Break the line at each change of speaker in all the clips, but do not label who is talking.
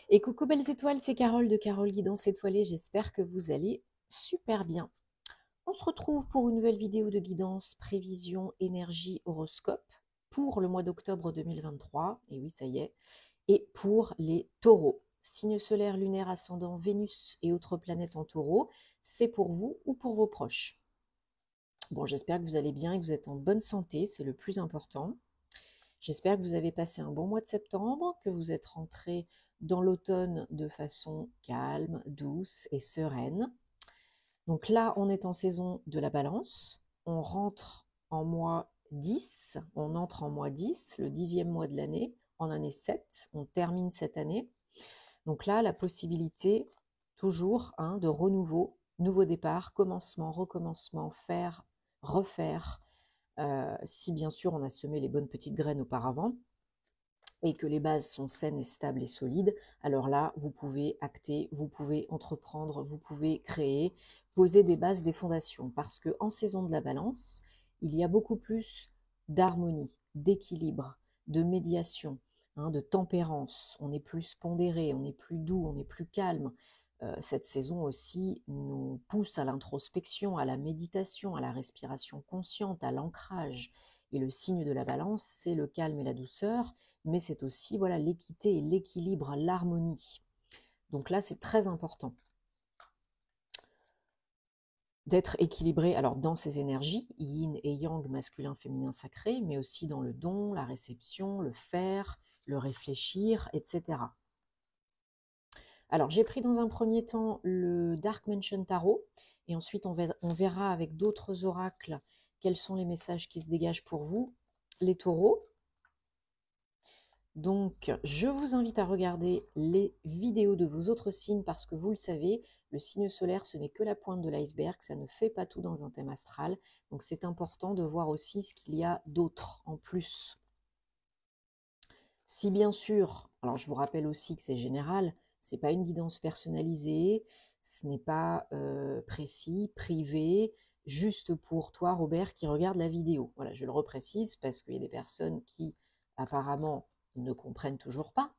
Et coucou belles étoiles, c'est Carole de Carole Guidance Étoilée, j'espère que vous allez super bien. On se retrouve pour une nouvelle vidéo de guidance, prévision, énergie, horoscope pour le mois d'octobre 2023, et oui ça y est, et pour les taureaux. Signe solaire, lunaire, ascendant, Vénus et autres planètes en taureau, c'est pour vous ou pour vos proches. Bon, j'espère que vous allez bien et que vous êtes en bonne santé, c'est le plus important. J'espère que vous avez passé un bon mois de septembre, que vous êtes rentré dans l'automne de façon calme, douce et sereine. Donc là, on est en saison de la balance. On rentre en mois 10, on entre en mois 10, le 10e mois de l'année, en année 7. On termine cette année. Donc là, la possibilité, toujours, de renouveau, nouveau départ, commencement, recommencement, faire, refaire, si bien sûr on a semé les bonnes petites graines auparavant et que les bases sont saines et stables et solides, alors là, vous pouvez acter, vous pouvez entreprendre, vous pouvez créer, poser des bases, des fondations. Parce qu'en saison de la balance, il y a beaucoup plus d'harmonie, d'équilibre, de médiation, de tempérance. On est plus pondéré, on est plus doux, on est plus calme. Cette saison aussi nous pousse à l'introspection, à la méditation, à la respiration consciente, à l'ancrage. Et le signe de la balance, c'est le calme et la douceur, mais c'est aussi voilà l'équité et l'équilibre, l'harmonie. Donc là, c'est très important d'être équilibré alors dans ses énergies, yin et yang, masculin, féminin, sacré, mais aussi dans le don, la réception, le faire, le réfléchir, etc. Alors, j'ai pris dans un premier temps le Dark Mansion Tarot, et ensuite on verra avec d'autres oracles quels sont les messages qui se dégagent pour vous, les taureaux. Donc, je vous invite à regarder les vidéos de vos autres signes parce que vous le savez, le signe solaire, ce n'est que la pointe de l'iceberg, ça ne fait pas tout dans un thème astral. Donc, c'est important de voir aussi ce qu'il y a d'autre en plus. Si bien sûr, alors je vous rappelle aussi que c'est général, ce n'est pas une guidance personnalisée, ce n'est pas précis, privé, juste pour toi, Robert, qui regarde la vidéo. Voilà, je le reprécise parce qu'il y a des personnes qui apparemment ne comprennent toujours pas.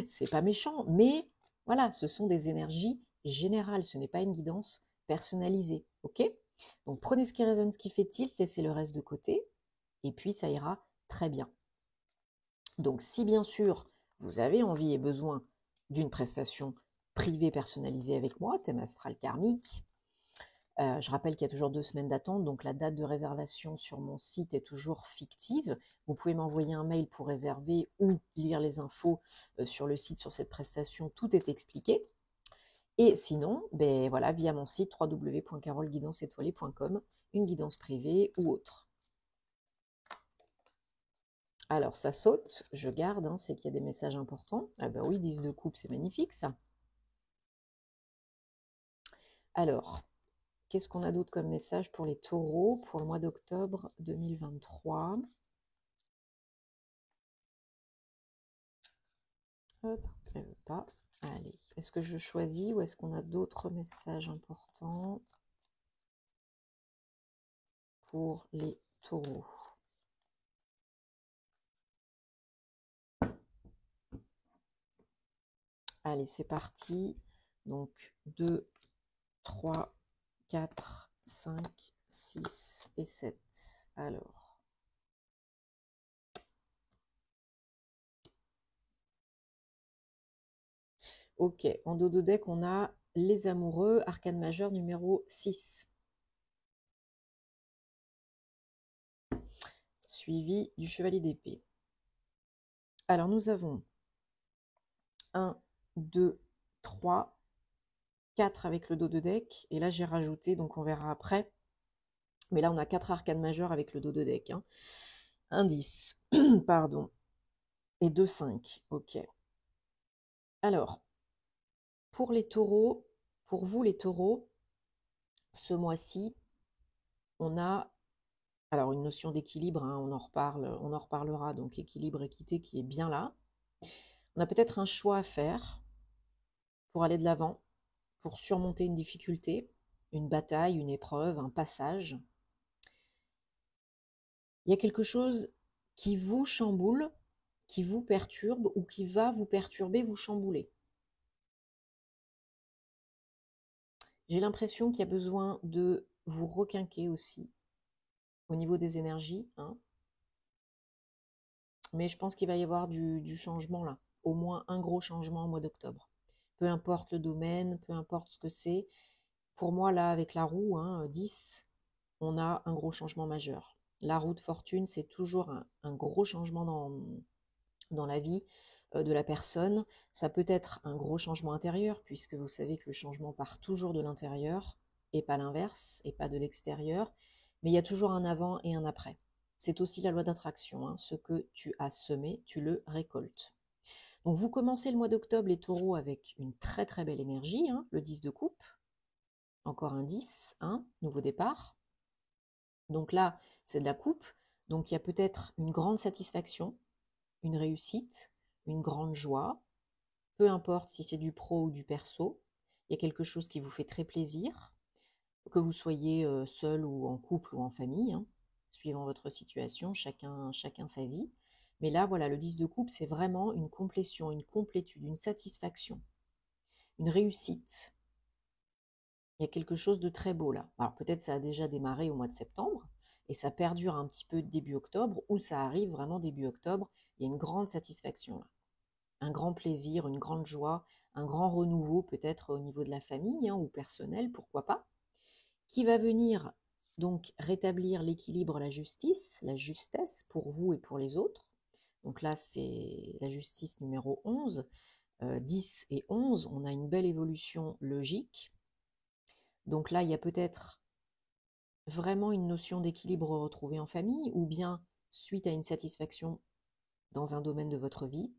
C'est pas méchant, mais voilà, ce sont des énergies générales, ce n'est pas une guidance personnalisée, ok? Donc prenez ce qui résonne, ce qui fait tilt, laissez le reste de côté, et puis ça ira très bien. Donc si bien sûr vous avez envie et besoin d'une prestation privée personnalisée avec moi, thème astral karmique, je rappelle qu'il y a toujours 2 semaines d'attente, donc la date de réservation sur mon site est toujours fictive. Vous pouvez m'envoyer un mail pour réserver ou lire les infos sur le site sur cette prestation, tout est expliqué. Et sinon, ben voilà, via mon site www.caroleguidanceétoilée.com, une guidance privée ou autre. Alors ça saute, je garde, c'est qu'il y a des messages importants. Ah ben oui, 10 de coupe, c'est magnifique ça. Alors, qu'est-ce qu'on a d'autre comme message pour les taureaux pour le mois d'octobre 2023? Hop, elle veut pas. Allez, est-ce que je choisis ou est-ce qu'on a d'autres messages importants pour les taureaux? Allez, c'est parti. Donc, 2, 3, 4, 5, 6 et 7. Alors. Ok, en dos de deck, on a les amoureux, arcane majeur numéro 6. Suivi du chevalier d'épée. Alors, nous avons 1, 2, 3, 4 avec le dos de deck. Et là, j'ai rajouté, donc on verra après. Mais là, on a 4 arcanes majeures avec le dos de deck. Un 10, pardon. Et 2, 5. Ok. Alors, pour les taureaux, pour vous les taureaux, ce mois-ci, on a alors une notion d'équilibre, on en reparlera, donc équilibre, équité qui est bien là. On a peut-être un choix à faire pour aller de l'avant, pour surmonter une difficulté, une bataille, une épreuve, un passage. Il y a quelque chose qui vous chamboule, qui vous perturbe ou qui va vous perturber, vous chambouler. J'ai l'impression qu'il y a besoin de vous requinquer aussi au niveau des énergies, hein. Mais je pense qu'il va y avoir du changement là, au moins un gros changement au mois d'octobre. Peu importe le domaine, peu importe ce que c'est. Pour moi, là, avec la roue, hein, 10, on a un gros changement majeur. La roue de fortune, c'est toujours un gros changement dans la vie de la personne. Ça peut être un gros changement intérieur, puisque vous savez que le changement part toujours de l'intérieur, et pas l'inverse, et pas de l'extérieur. Mais il y a toujours un avant et un après. C'est aussi la loi d'attraction, hein. Ce que tu as semé, tu le récoltes. Donc vous commencez le mois d'octobre, les taureaux, avec une très très belle énergie, hein, le 10 de coupe, encore un 10, hein, nouveau départ. Donc là, c'est de la coupe, donc il y a peut-être une grande satisfaction, une réussite, une grande joie, peu importe si c'est du pro ou du perso, il y a quelque chose qui vous fait très plaisir, que vous soyez seul ou en couple ou en famille, hein, suivant votre situation, chacun sa vie. Mais là, voilà, le 10 de coupe, c'est vraiment une complétion, une complétude, une satisfaction, une réussite. Il y a quelque chose de très beau là. Alors peut-être ça a déjà démarré au mois de septembre et ça perdure un petit peu début octobre ou ça arrive vraiment début octobre. Il y a une grande satisfaction là, un grand plaisir, une grande joie, un grand renouveau peut-être au niveau de la famille, hein, ou personnel, pourquoi pas, qui va venir donc rétablir l'équilibre, la justice, la justesse pour vous et pour les autres. Donc là, c'est la justice numéro 11. 10 et 11, on a une belle évolution logique. Donc là, il y a peut-être vraiment une notion d'équilibre retrouvée en famille, ou bien suite à une satisfaction dans un domaine de votre vie.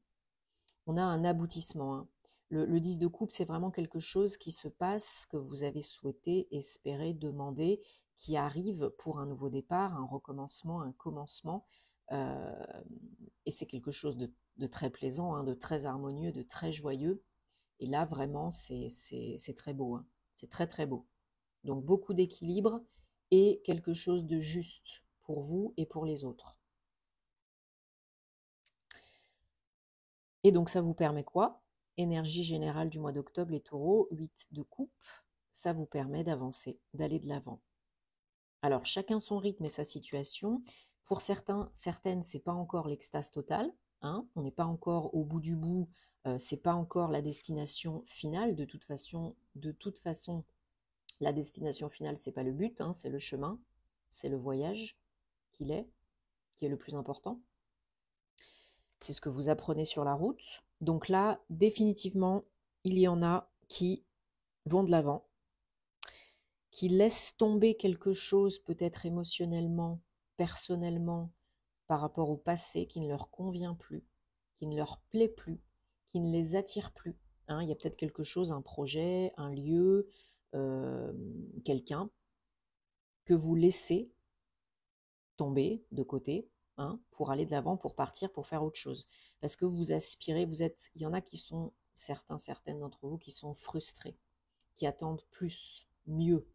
On a un aboutissement, hein. Le 10 de coupe, c'est vraiment quelque chose qui se passe, que vous avez souhaité, espéré, demandé, qui arrive pour un nouveau départ, un recommencement, un commencement. Euh, et c'est quelque chose de très plaisant, hein, de très harmonieux, de très joyeux. Et là, vraiment, c'est très beau, hein. C'est très très beau. Donc beaucoup d'équilibre et quelque chose de juste pour vous et pour les autres. Et donc ça vous permet quoi? Énergie générale du mois d'octobre, les taureaux, 8 de coupe, ça vous permet d'avancer, d'aller de l'avant. Alors chacun son rythme et sa situation. Pour certains, certaines, c'est pas encore l'extase totale, hein, on n'est pas encore au bout du bout, c'est pas encore la destination finale. De toute façon, la destination finale, c'est pas le but, hein, c'est le chemin, c'est le voyage qui est le plus important. C'est ce que vous apprenez sur la route. Donc là, définitivement, il y en a qui vont de l'avant, qui laissent tomber quelque chose peut-être émotionnellement, personnellement, par rapport au passé qui ne leur convient plus, qui ne leur plaît plus, qui ne les attire plus, hein. Il y a peut-être quelque chose, un projet, un lieu, quelqu'un que vous laissez tomber de côté, hein, pour aller de l'avant, pour partir, pour faire autre chose. Parce que vous aspirez, il y en a qui sont, certaines d'entre vous, qui sont frustrés, qui attendent plus, mieux.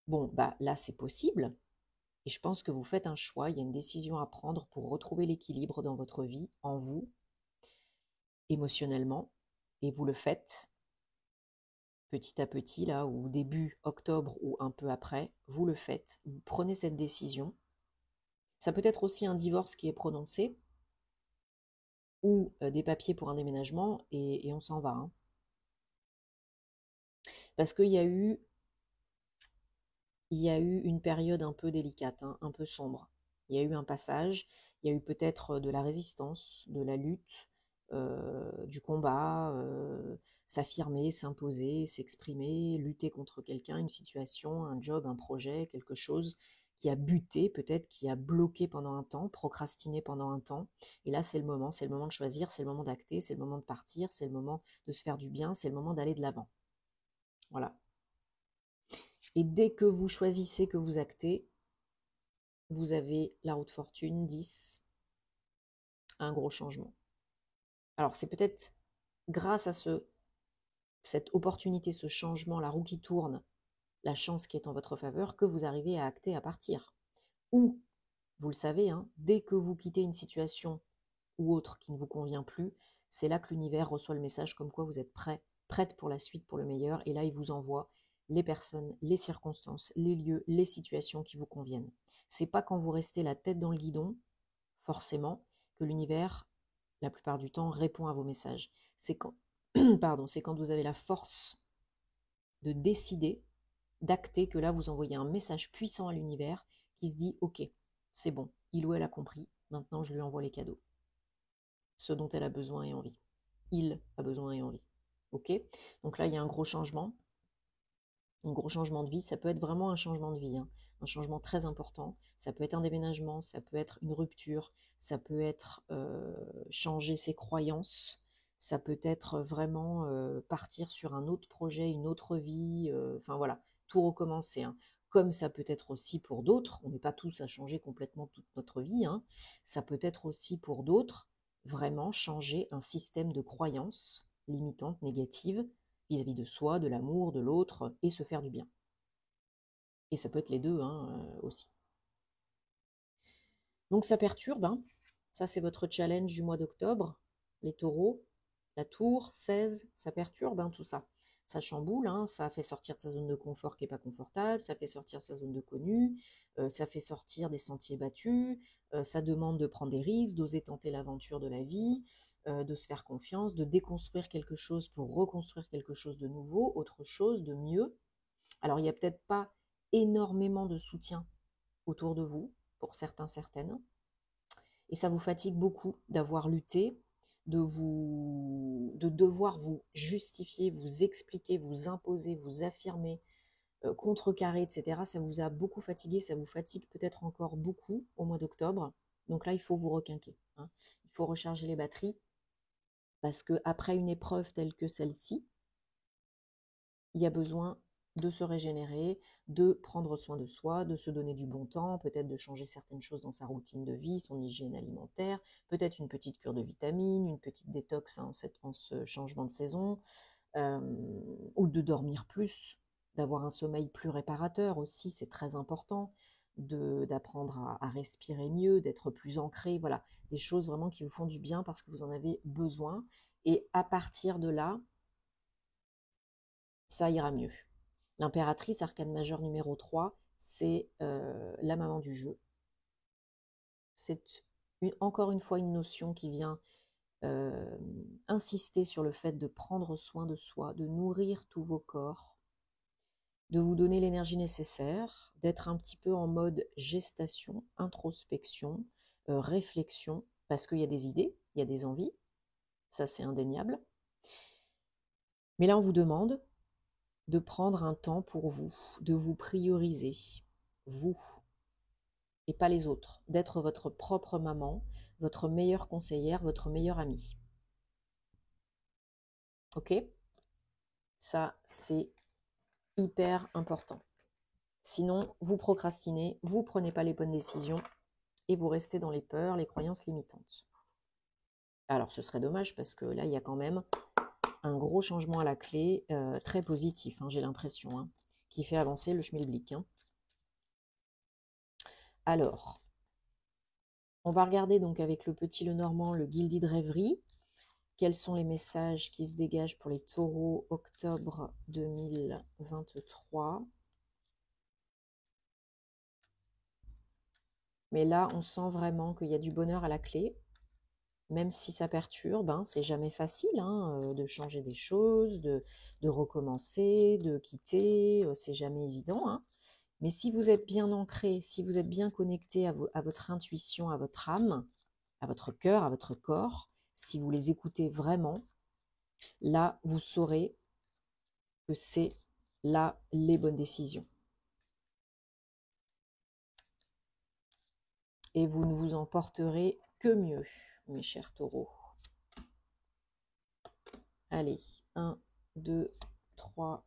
Bon, bah là, c'est possible. Et je pense que vous faites un choix, il y a une décision à prendre pour retrouver l'équilibre dans votre vie, en vous, émotionnellement. Et vous le faites petit à petit, là, ou début octobre ou un peu après, vous le faites. Vous prenez cette décision. Ça peut être aussi un divorce qui est prononcé, ou des papiers pour un déménagement, et on s'en va, hein. Parce qu'il y a eu une période un peu délicate, hein, un peu sombre. Il y a eu un passage, il y a eu peut-être de la résistance, de la lutte, du combat, s'affirmer, s'imposer, s'exprimer, lutter contre quelqu'un, une situation, un job, un projet, quelque chose qui a buté, peut-être qui a bloqué pendant un temps, procrastiné pendant un temps. Et là, c'est le moment de choisir, c'est le moment d'acter, c'est le moment de partir, c'est le moment de se faire du bien, c'est le moment d'aller de l'avant. Voilà. Et dès que vous choisissez, que vous actez, vous avez la roue de fortune, 10, un gros changement. Alors, c'est peut-être grâce à cette opportunité, ce changement, la roue qui tourne, la chance qui est en votre faveur, que vous arrivez à acter, à partir. Ou, vous le savez, hein, dès que vous quittez une situation ou autre qui ne vous convient plus, c'est là que l'univers reçoit le message comme quoi vous êtes prête pour la suite, pour le meilleur, et là il vous envoie les personnes, les circonstances, les lieux, les situations qui vous conviennent. C'est pas quand vous restez la tête dans le guidon, forcément, que l'univers, la plupart du temps, répond à vos messages. C'est quand, c'est quand vous avez la force de décider, d'acter que là vous envoyez un message puissant à l'univers qui se dit ok, c'est bon, il ou elle a compris, maintenant je lui envoie les cadeaux, ce dont elle a besoin et envie. Il a besoin et envie. Ok. Donc là il y a un gros changement de vie. Ça peut être vraiment un changement de vie, hein, un changement très important. Ça peut être un déménagement, ça peut être une rupture, ça peut être changer ses croyances, ça peut être vraiment partir sur un autre projet, une autre vie, enfin voilà, tout recommencer, hein. Comme ça peut être aussi pour d'autres, on n'est pas tous à changer complètement toute notre vie, hein. Ça peut être aussi pour d'autres, vraiment changer un système de croyances limitantes, négatives, vis-à-vis de soi, de l'amour, de l'autre, et se faire du bien. Et ça peut être les deux, hein, aussi. Donc ça perturbe, hein. Ça c'est votre challenge du mois d'octobre, les taureaux, la tour, 16, ça perturbe, hein, tout ça. Ça chamboule, hein, ça fait sortir de sa zone de confort qui n'est pas confortable, ça fait sortir de sa zone de connu, ça fait sortir des sentiers battus, ça demande de prendre des risques, d'oser tenter l'aventure de la vie, de se faire confiance, de déconstruire quelque chose pour reconstruire quelque chose de nouveau, autre chose, de mieux. Alors il n'y a peut-être pas énormément de soutien autour de vous, pour certains, certaines, et ça vous fatigue beaucoup d'avoir lutté, de devoir vous justifier, vous expliquer, vous imposer, vous affirmer, contrecarrer, etc. Ça vous a beaucoup fatigué, ça vous fatigue peut-être encore beaucoup au mois d'octobre. Donc là, il faut vous requinquer, hein. Il faut recharger les batteries, parce qu'après une épreuve telle que celle-ci, il y a besoin de se régénérer, de prendre soin de soi, de se donner du bon temps, peut-être de changer certaines choses dans sa routine de vie, son hygiène alimentaire, peut-être une petite cure de vitamines, une petite détox, hein, en ce changement de saison, ou de dormir plus, d'avoir un sommeil plus réparateur aussi, c'est très important, d'apprendre à respirer mieux, d'être plus ancré, voilà, des choses vraiment qui vous font du bien parce que vous en avez besoin, et à partir de là, ça ira mieux. L'impératrice, arcane majeur numéro 3, c'est la maman du jeu. C'est encore une fois une notion qui vient insister sur le fait de prendre soin de soi, de nourrir tous vos corps, de vous donner l'énergie nécessaire, d'être un petit peu en mode gestation, introspection, réflexion, parce qu'il y a des idées, il y a des envies, ça c'est indéniable. Mais là on vous demande de prendre un temps pour vous, de vous prioriser, vous, et pas les autres, d'être votre propre maman, votre meilleure conseillère, votre meilleure amie. Ok? Ça, c'est hyper important. Sinon, vous procrastinez, vous ne prenez pas les bonnes décisions et vous restez dans les peurs, les croyances limitantes. Alors, ce serait dommage parce que là, il y a quand même un gros changement à la clé, très positif, hein, j'ai l'impression, hein, qui fait avancer le schmilblick, hein. Alors, on va regarder donc avec le petit Lenormand, le Gilded Rêverie. Quels sont les messages qui se dégagent pour les taureaux octobre 2023? Mais là, on sent vraiment qu'il y a du bonheur à la clé, même si ça perturbe, hein, c'est jamais facile, hein, de changer des choses, de recommencer, de quitter, c'est jamais évident, hein. Mais si vous êtes bien ancré, si vous êtes bien connecté à votre intuition, à votre âme, à votre cœur, à votre corps, si vous les écoutez vraiment, là, vous saurez que c'est là les bonnes décisions. Et vous ne vous en porterez que mieux, mes chers taureaux. Allez, 1, 2, 3,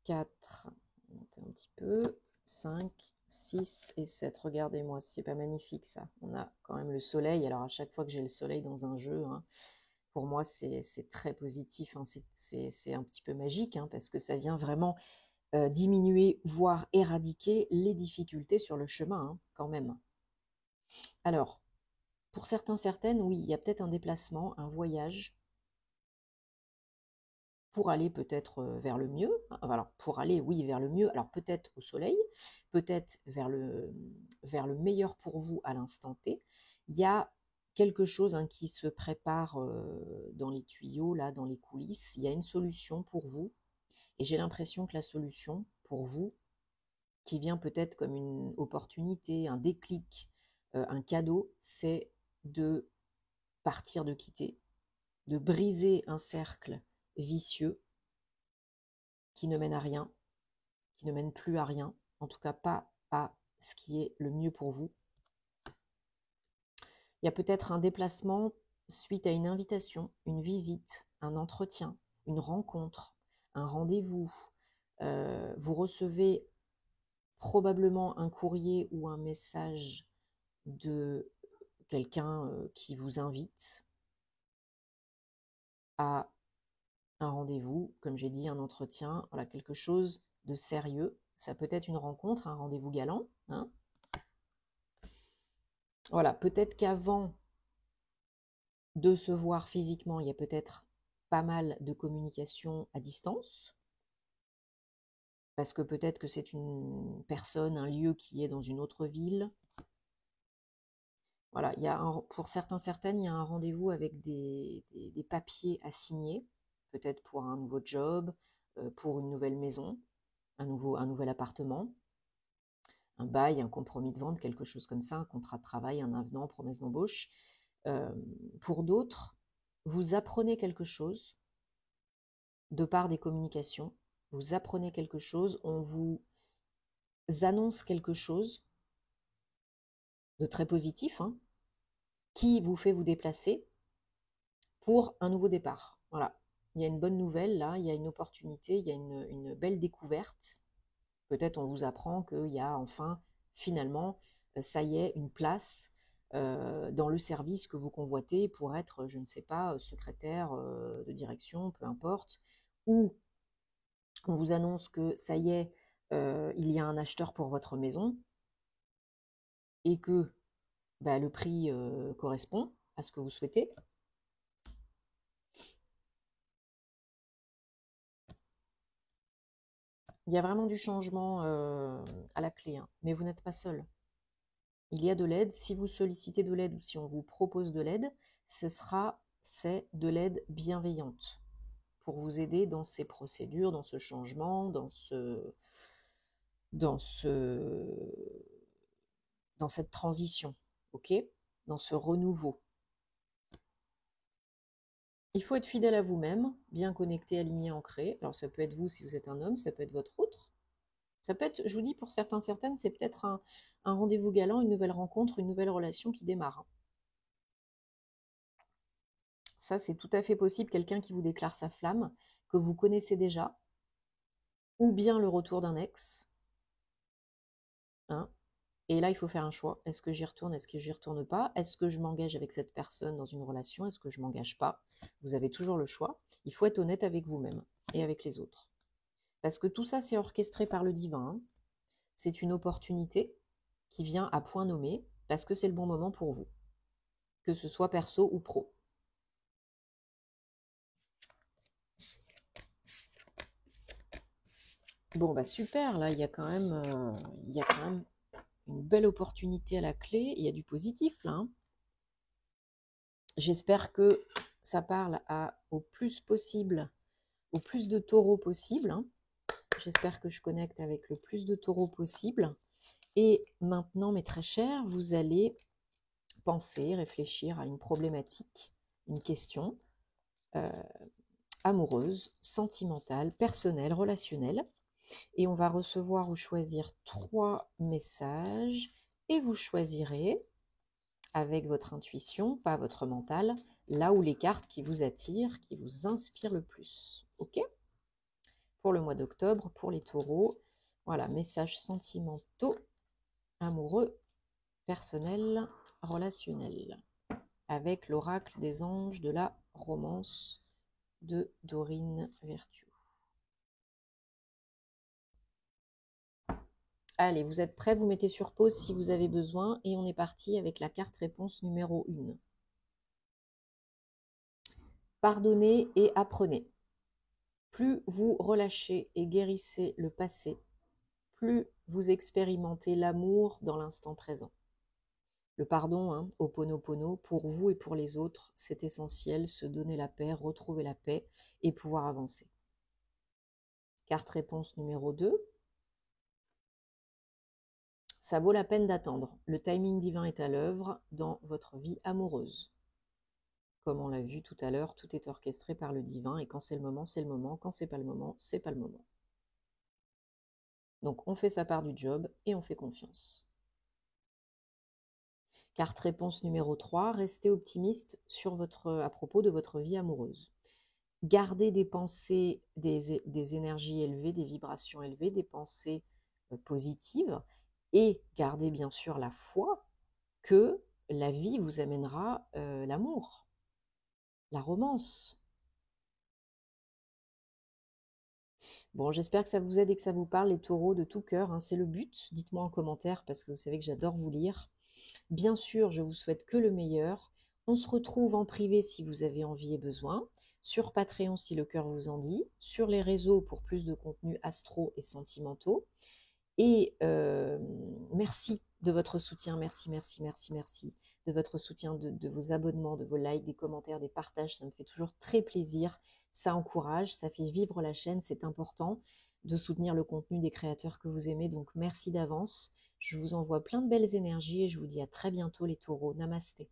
4, monter un petit peu, 5, 6 et 7. Regardez-moi, c'est pas magnifique ça. On a quand même le soleil. Alors à chaque fois que j'ai le soleil dans un jeu, hein, pour moi c'est très positif, hein, c'est un petit peu magique, hein, parce que ça vient vraiment diminuer, voire éradiquer les difficultés sur le chemin, hein, quand même. Alors, Pour certains, certaines, oui, il y a peut-être un déplacement, un voyage pour aller peut-être vers le mieux. Alors, pour aller, oui, vers le mieux. Alors, peut-être au soleil, peut-être vers le meilleur pour vous à l'instant T. Il y a quelque chose qui se prépare dans les tuyaux, là, dans les coulisses. Il y a une solution pour vous. Et j'ai l'impression que la solution pour vous, qui vient peut-être comme une opportunité, un déclic, un cadeau, c'est de partir, de quitter, de briser un cercle vicieux qui ne mène à rien, qui ne mène plus à rien, en tout cas pas à ce qui est le mieux pour vous. Il y a peut-être un déplacement suite à une invitation, une visite, un entretien, une rencontre, un rendez-vous. Vous recevez probablement un courrier ou un message de quelqu'un qui vous invite à un rendez-vous, comme j'ai dit, un entretien, voilà, quelque chose de sérieux. Ça peut être une rencontre, un rendez-vous galant. Hein. Voilà, peut-être qu'avant de se voir physiquement, il y a peut-être pas mal de communication à distance, parce que peut-être que c'est une personne, un lieu qui est dans une autre ville. Voilà, il y a pour certains, certaines, il y a un rendez-vous avec des papiers à signer, peut-être pour un nouveau job, pour une nouvelle maison, un nouvel appartement, un bail, un compromis de vente, quelque chose comme ça, un contrat de travail, un avenant, promesse d'embauche. Pour d'autres, vous apprenez quelque chose de par des communications, vous apprenez quelque chose, on vous annonce quelque chose de très positif, hein, qui vous fait vous déplacer pour un nouveau départ. Voilà, il y a une bonne nouvelle là, il y a une opportunité, il y a une belle découverte. Peut-être on vous apprend qu'il y a enfin, finalement, ça y est, une place dans le service que vous convoitez pour être, je ne sais pas, secrétaire de direction, peu importe, ou on vous annonce que ça y est, il y a un acheteur pour votre maison et que bah, le prix correspond à ce que vous souhaitez. Il y a vraiment du changement à la clé, hein, mais vous n'êtes pas seul. Il y a de l'aide. Si vous sollicitez de l'aide ou si on vous propose de l'aide, c'est de l'aide bienveillante pour vous aider dans ces procédures, dans ce changement, dans cette transition, ok, dans ce renouveau. Il faut être fidèle à vous-même, bien connecté, aligné, ancré. Alors ça peut être vous si vous êtes un homme, ça peut être votre autre. Ça peut être, je vous dis, pour certains, certaines, c'est peut-être un rendez-vous galant, une nouvelle rencontre, une nouvelle relation qui démarre. Ça, c'est tout à fait possible, quelqu'un qui vous déclare sa flamme, que vous connaissez déjà, ou bien le retour d'un ex. Hein. Et là, il faut faire un choix. Est-ce que j'y retourne? Est-ce que j'y retourne pas? Est-ce que je m'engage avec cette personne dans une relation? Est-ce que je m'engage pas? Vous avez toujours le choix. Il faut être honnête avec vous-même et avec les autres. Parce que tout ça, c'est orchestré par le divin. Hein. C'est une opportunité qui vient à point nommé parce que c'est le bon moment pour vous, que ce soit perso ou pro. Bon, bah super, là, il y a quand même une belle opportunité à la clé. Il y a du positif, là. Hein. J'espère que ça parle au plus possible, au plus de taureaux possible. Hein. J'espère que je connecte avec le plus de taureaux possible. Et maintenant, mes très chers, vous allez penser, réfléchir à une problématique, une question amoureuse, sentimentale, personnelle, relationnelle. Et on va recevoir ou choisir 3 messages et vous choisirez avec votre intuition, pas votre mental, là où les cartes qui vous attirent, qui vous inspirent le plus. Ok? Pour le mois d'octobre, pour les taureaux, voilà, messages sentimentaux, amoureux, personnels, relationnels, avec l'oracle des anges de la romance de Dorine Vertueux. Allez, vous êtes prêts, vous mettez sur pause si vous avez besoin et on est parti avec la carte réponse numéro 1. Pardonnez et apprenez. Plus vous relâchez et guérissez le passé, plus vous expérimentez l'amour dans l'instant présent. Le pardon, Ho'oponopono, pour vous et pour les autres, c'est essentiel, se donner la paix, retrouver la paix et pouvoir avancer. Carte réponse numéro 2. Ça vaut la peine d'attendre. Le timing divin est à l'œuvre dans votre vie amoureuse. Comme on l'a vu tout à l'heure, tout est orchestré par le divin et quand c'est le moment, c'est le moment. Quand c'est pas le moment, c'est pas le moment. Donc on fait sa part du job et on fait confiance. Carte réponse numéro 3, restez optimiste à propos de votre vie amoureuse. Gardez des pensées, des énergies élevées, des vibrations élevées, des pensées positives et gardez bien sûr la foi que la vie vous amènera l'amour, la romance. Bon, j'espère que ça vous aide et que ça vous parle, les taureaux, de tout cœur. C'est le but. Dites-moi en commentaire parce que vous savez que j'adore vous lire. Bien sûr, je vous souhaite que le meilleur. On se retrouve en privé si vous avez envie et besoin, sur Patreon si le cœur vous en dit, sur les réseaux pour plus de contenus astro et sentimentaux. Et merci de votre soutien, merci de votre soutien, de vos abonnements, de vos likes, des commentaires, des partages, ça me fait toujours très plaisir, ça encourage, ça fait vivre la chaîne, c'est important de soutenir le contenu des créateurs que vous aimez, donc merci d'avance. Je vous envoie plein de belles énergies et je vous dis à très bientôt les taureaux. Namasté.